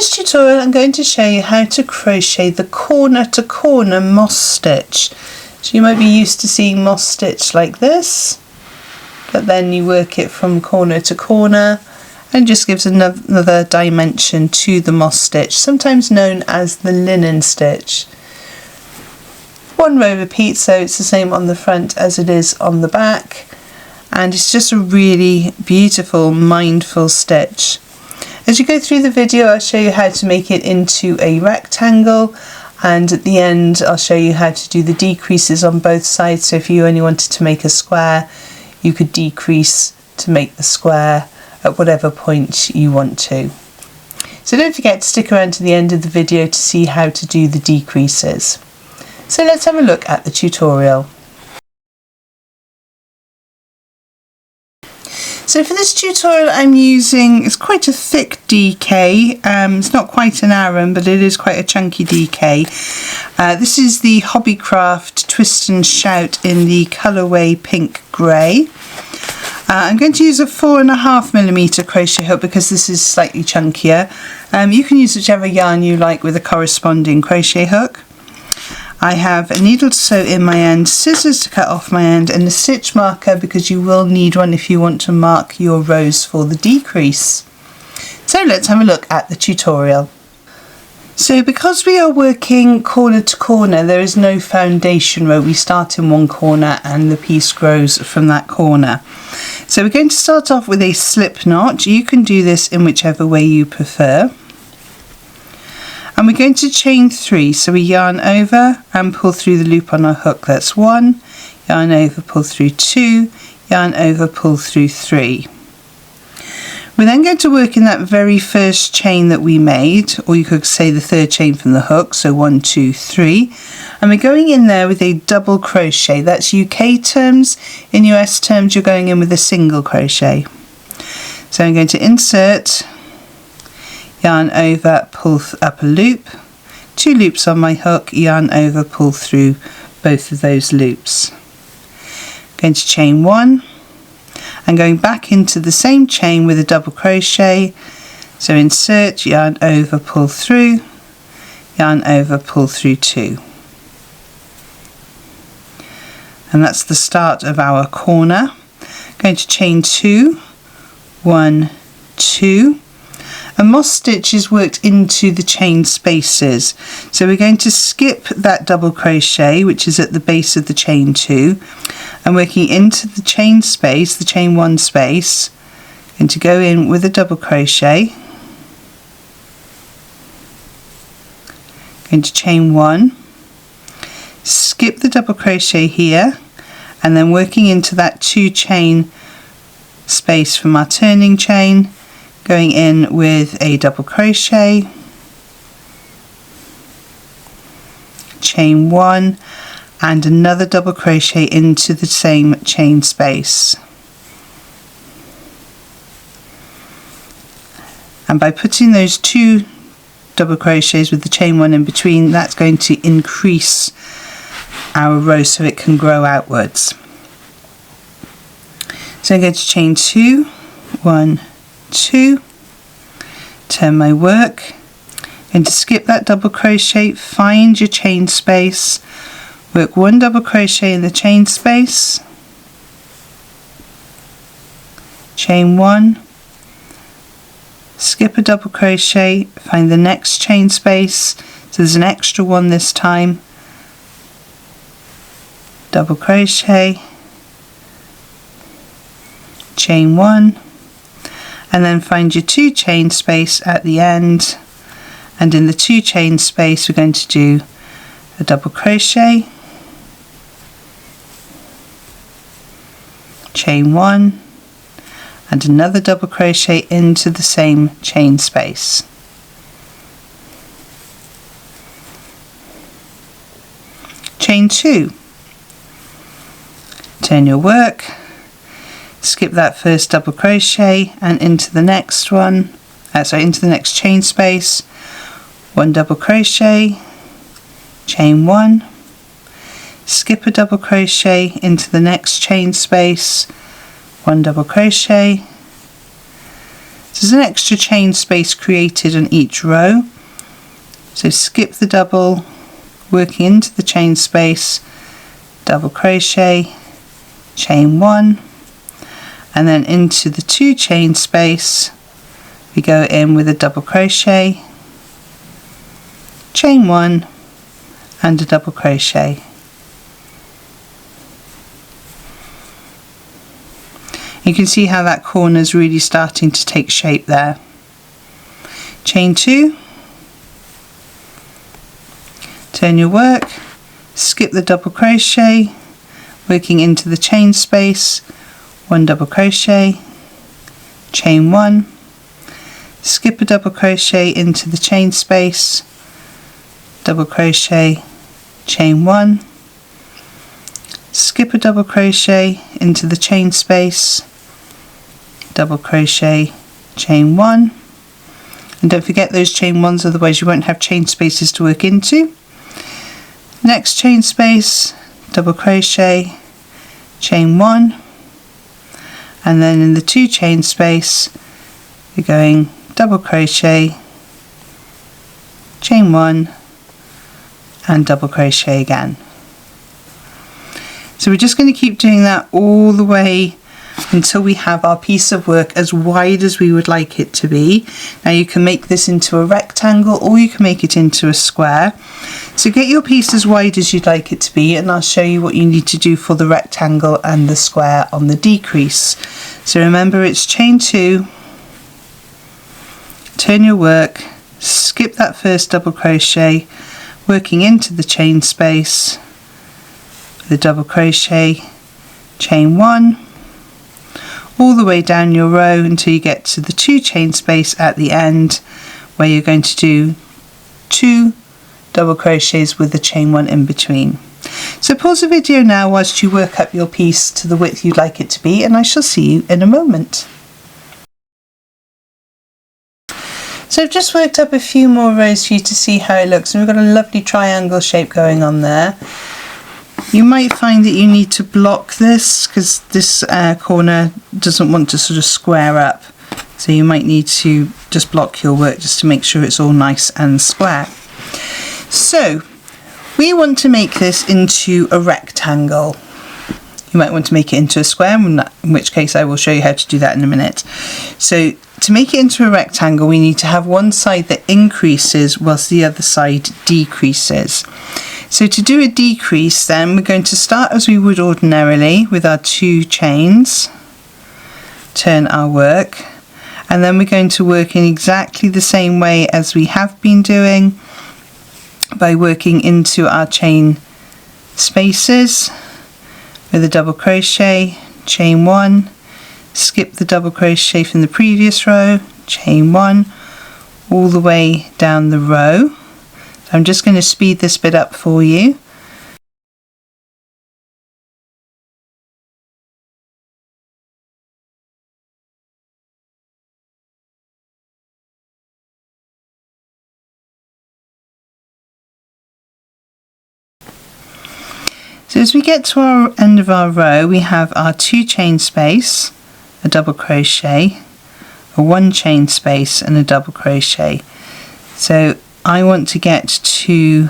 this tutorial I'm going to show you how to crochet the corner to corner moss stitch. So you might be used to seeing moss stitch like this, but then you work it from corner to corner and just gives another dimension to the moss stitch, sometimes known as the linen stitch. One row repeats, so it's the same on the front as it is on the back, and it's just a really beautiful mindful stitch. As you go through the video, I'll show you how to make it into a rectangle, and at the end I'll show you how to do the decreases on both sides. So if you only wanted to make a square, you could decrease to make the square at whatever point you want to. So don't forget to stick around to the end of the video to see how to do the decreases. So let's have a look at the tutorial. So for this tutorial I'm using, it's quite a thick DK, it's not quite an Aran, but it is quite a chunky DK. This is the Hobbycraft Twist and Shout in the colourway pink grey. I'm going to use a 4.5mm crochet hook because this is slightly chunkier. You can use whichever yarn you like with a corresponding crochet hook. I have a needle to sew in my end, scissors to cut off my end, and a stitch marker because you will need one if you want to mark your rows for the decrease. So let's have a look at the tutorial. So because we are working corner to corner, there is no foundation row. We start in one corner and the piece grows from that corner. So we're going to start off with a slip knot. You can do this in whichever way you prefer. And we're going to chain 3, so we yarn over and pull through the loop on our hook. That's 1, yarn over, pull through 2, yarn over, pull through 3. We're then going to work in that very first chain that we made, or you could say the third chain from the hook, so 1, 2, 3. And we're going in there with a double crochet. That's UK terms. In US terms, you're going in with a single crochet. So I'm going to insert, yarn over, pull up a loop, 2 loops on my hook, yarn over, pull through both of those loops. Going to chain 1 and going back into the same chain with a double crochet. So insert, yarn over, pull through, yarn over, pull through 2. And that's the start of our corner. Going to chain 2, 1, 2. A moss stitch is worked into the chain spaces, so we're going to skip that double crochet which is at the base of the chain 2 and working into the chain space, the chain 1 space, going to go in with a double crochet, going to chain 1, skip the double crochet here, and then working into that 2 chain space from our turning chain, going in with a double crochet, chain 1 and another double crochet into the same chain space. And by putting those 2 double crochets with the chain 1 in between, that's going to increase our row so it can grow outwards. So I'm going to chain 2, 1, 2, turn my work, going to skip that double crochet, find your chain space, work 1 double crochet in the chain space, chain 1, skip a double crochet, find the next chain space, so there's an extra one this time, double crochet, chain 1, and then find your 2 chain space at the end, and in the 2 chain space we're going to do a double crochet, chain 1 and another double crochet into the same chain space. Chain 2, turn your work, skip that first double crochet and into the next one, into the next chain space, 1 double crochet, chain 1, skip a double crochet into the next chain space, 1 double crochet, So there's an extra chain space created on each row. So skip the double, working into the chain space, double crochet, chain 1, and then into the 2 chain space we go in with a double crochet, chain 1 and a double crochet. You can see how that corner is really starting to take shape there. Chain 2, turn your work, skip the double crochet, working into the chain space, 1 double crochet, chain 1, skip a double crochet into the chain space, double crochet, chain 1, skip a double crochet into the chain space, double crochet, chain 1, and don't forget those chain 1s, otherwise you won't have chain spaces to work into. Next chain space, double crochet, chain 1, and then in the 2 chain space you're going double crochet, chain 1 and double crochet again. So we're just going to keep doing that all the way until we have our piece of work as wide as we would like it to be. Now you can make this into a rectangle or you can make it into a square. So get your piece as wide as you'd like it to be, and I'll show you what you need to do for the rectangle and the square on the decrease. So remember, it's chain 2, turn your work, skip that first double crochet, working into the chain space, the double crochet, chain 1, all the way down your row until you get to the 2 chain space at the end, where you're going to do 2 double crochets with the chain 1 in between. So pause the video now whilst you work up your piece to the width you'd like it to be, and I shall see you in a moment. So I've just worked up a few more rows for you to see how it looks, and we've got a lovely triangle shape going on there. You might find that you need to block this because this corner doesn't want to sort of square up, so you might need to just block your work just to make sure it's all nice and square. So we want to make this into a rectangle. You might want to make it into a square, in which case I will show you how to do that in a minute. So to make it into a rectangle, we need to have one side that increases whilst the other side decreases. So to do a decrease, then we're going to start as we would ordinarily with our 2 chains, turn our work, and then we're going to work in exactly the same way as we have been doing by working into our chain spaces with a double crochet, chain 1, skip the double crochet from the previous row, chain 1, all the way down the row. So I'm just going to speed this bit up for you. So as we get to our end of our row, we have our 2 chain space, a double crochet, a 1 chain space and a double crochet. So I want to get to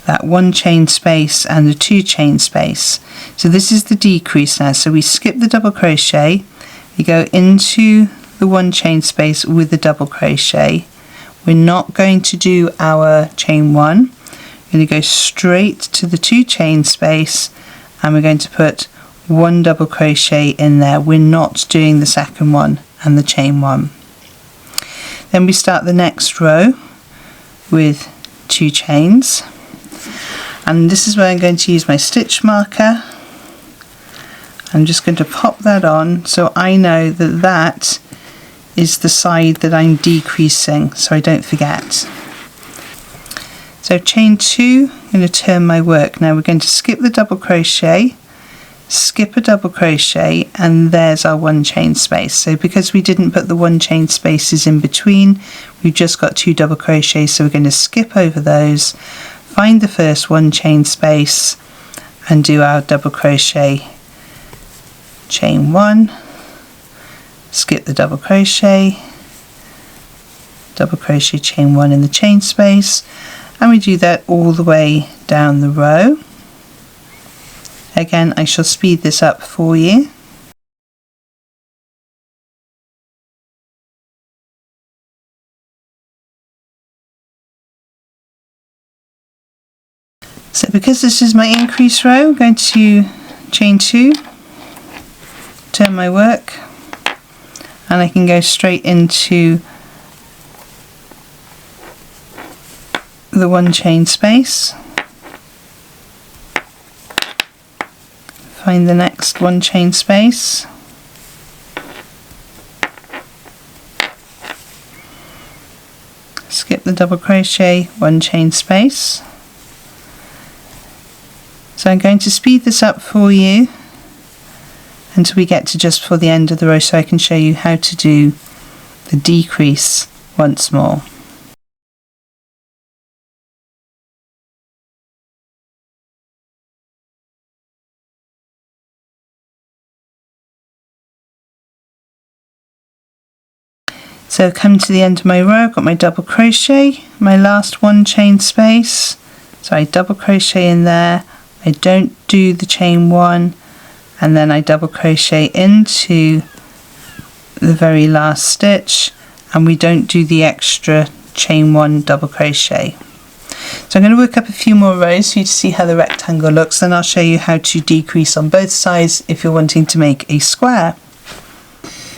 that 1 chain space and the 2 chain space. So this is the decrease now. So we skip the double crochet, we go into the 1 chain space with the double crochet. We're not going to do our chain 1. We're going to go straight to the 2 chain space and we're going to put 1 double crochet in there. We're not doing the second one and the chain 1. Then we start the next row with 2 chains, and this is where I'm going to use my stitch marker. I'm just going to pop that on so I know that that is the side that I'm decreasing, so I don't forget. So chain 2, I'm going to turn my work. Now we're going to skip the double crochet, skip a double crochet, and there's our 1 chain space. So because we didn't put the 1 chain spaces in between, we've just got 2 double crochets, so we're going to skip over those, find the first 1 chain space and do our double crochet, chain 1, skip the double crochet, chain 1 in the chain space, and we do that all the way down the row. Again, I shall speed this up for you. So because this is my increase row, I'm going to chain 2, turn my work, and I can go straight into the 1 chain space, find the next 1 chain space, skip the double crochet, 1 chain space. So I'm going to speed this up for you until we get to just before the end of the row, so I can show you how to do the decrease once more. So come to the end of my row, I've got my double crochet, my last 1 chain space, so I double crochet in there, I don't do the chain 1, and then I double crochet into the very last stitch, and we don't do the extra chain 1 double crochet. So I'm going to work up a few more rows for you to see how the rectangle looks, then I'll show you how to decrease on both sides if you're wanting to make a square.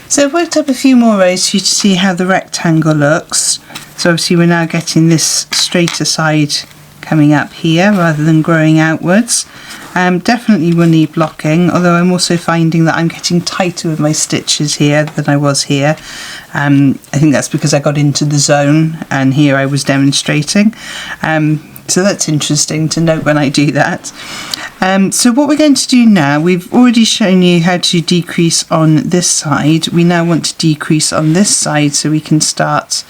So I've worked up a few more rows for you to see how the rectangle looks. So obviously we're now getting this straighter side coming up here rather than growing outwards. Definitely will need blocking, although I'm also finding that I'm getting tighter with my stitches here than I was here. I think that's because I got into the zone and here I was demonstrating. So that's interesting to note when I do that. So what we're going to do now, we've already shown you how to decrease on this side. We now want to decrease on this side so we can start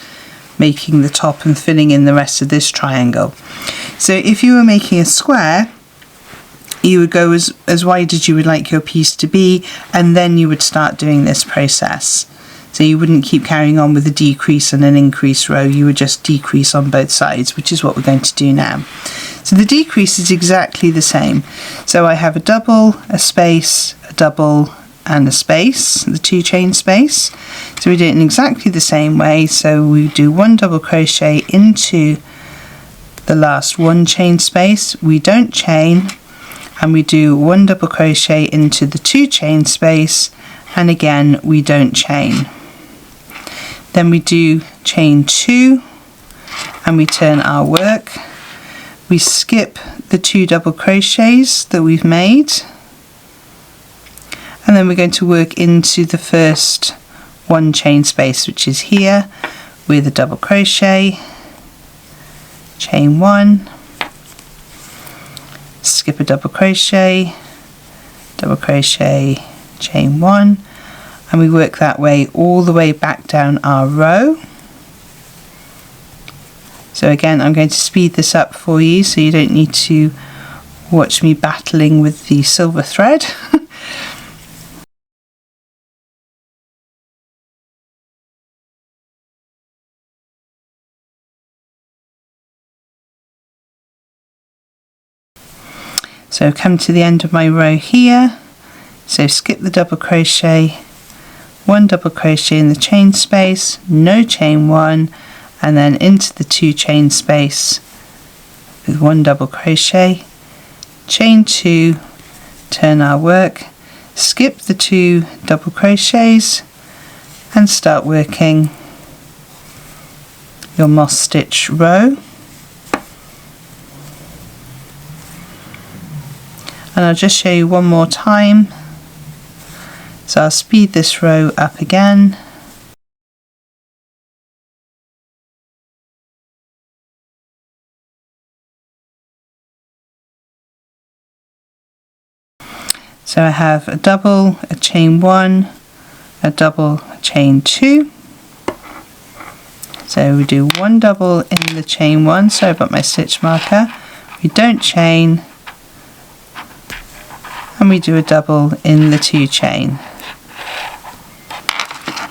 making the top and filling in the rest of this triangle. So if you were making a square, you would go as wide as you would like your piece to be, and then you would start doing this process. So you wouldn't keep carrying on with a decrease and an increase row, you would just decrease on both sides, which is what we're going to do now. So the decrease is exactly the same. So I have a double, a space, a double, and a space, the 2 chain space. So we do it in exactly the same way. So we do 1 double crochet into the last 1 chain space, we don't chain, and we do 1 double crochet into the 2 chain space, and again we don't chain. Then we do chain 2 and we turn our work, we skip the 2 double crochets that we've made, and then we're going to work into the first 1 chain space, which is here, with a double crochet, chain 1, skip a double crochet, chain 1, and we work that way all the way back down our row. So again, I'm going to speed this up for you so you don't need to watch me battling with the silver thread. So come to the end of my row here, so skip the double crochet, 1 double crochet in the chain space, no chain 1, and then into the 2 chain space with 1 double crochet, chain 2, turn our work, skip the 2 double crochets and start working your moss stitch row. And I'll just show you one more time. So I'll speed this row up again. So I have a double, a chain 1, a double, a chain 2. So we do 1 double in the chain 1, so I've got my stitch marker. We don't chain, and we do a double in the 2 chain.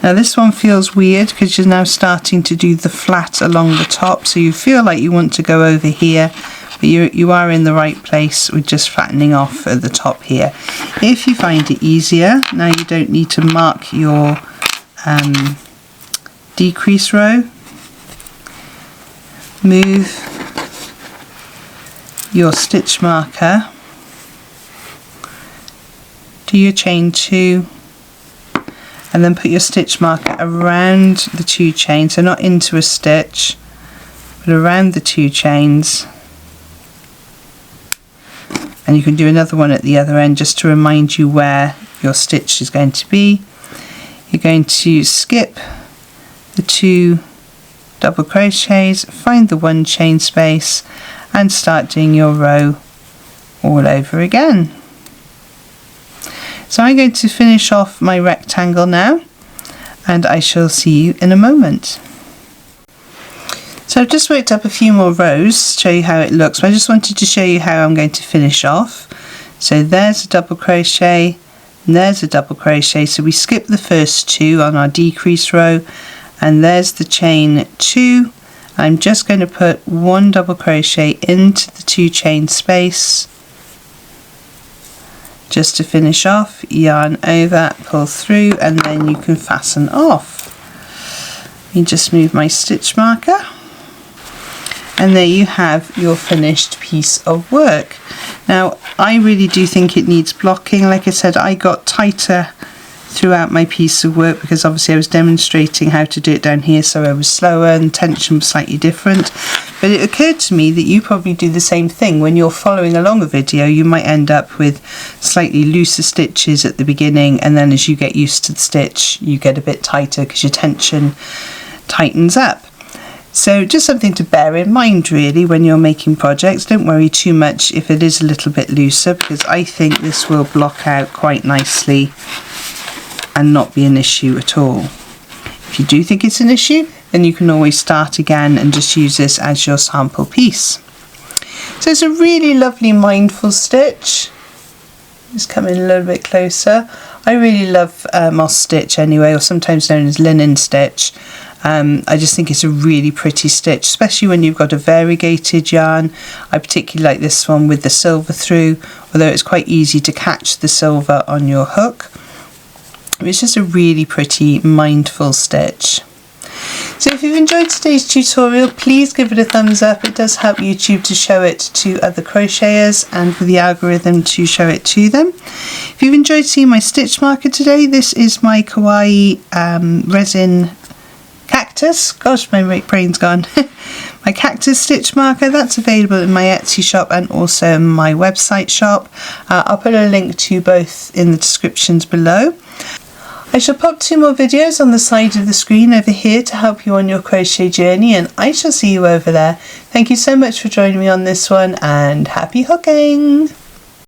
Now this one feels weird because you're now starting to do the flat along the top, so you feel like you want to go over here, but you are in the right place with just flattening off at the top here. If you find it easier, now you don't need to mark your decrease row. Move your stitch marker, do your chain 2, and then put your stitch marker around the 2 chains, so not into a stitch but around the 2 chains, and you can do another one at the other end just to remind you where your stitch is going to be. You're going to skip the 2 double crochets, find the 1 chain space and start doing your row all over again. So I'm going to finish off my rectangle now, and I shall see you in a moment. So I've just worked up a few more rows to show you how it looks, but I just wanted to show you how I'm going to finish off. So there's a double crochet, and there's a double crochet, so we skip the first 2 on our decrease row, and there's the chain 2. I'm just going to put 1 double crochet into the 2 chain space just to finish off, yarn over, pull through, and then you can fasten off. You just move my stitch marker, and there you have your finished piece of work. Now I really do think it needs blocking. Like I said, I got tighter throughout my piece of work because obviously I was demonstrating how to do it down here, so I was slower and tension was slightly different. But it occurred to me that you probably do the same thing. When you're following along a video, you might end up with slightly looser stitches at the beginning, and then as you get used to the stitch you get a bit tighter because your tension tightens up. So just something to bear in mind really when you're making projects. Don't worry too much if it is a little bit looser, because I think this will block out quite nicely and not be an issue at all. If you do think it's an issue, then you can always start again and just use this as your sample piece. So it's a really lovely mindful stitch. Just come in a little bit closer. I really love moss stitch anyway, or sometimes known as linen stitch. I just think it's a really pretty stitch, especially when you've got a variegated yarn. I particularly like this one with the silver through, although it's quite easy to catch the silver on your hook. It's just a really pretty mindful stitch. So if you've enjoyed today's tutorial, please give it a thumbs up. It does help YouTube to show it to other crocheters and for the algorithm to show it to them. If you've enjoyed seeing my stitch marker today, this is my kawaii resin cactus. Gosh, my brain's gone. My cactus stitch marker, that's available in my Etsy shop and also in my website shop. I'll put a link to both in the descriptions below. I shall pop 2 more videos on the side of the screen over here to help you on your crochet journey, and I shall see you over there. Thank you so much for joining me on this one, and happy hooking!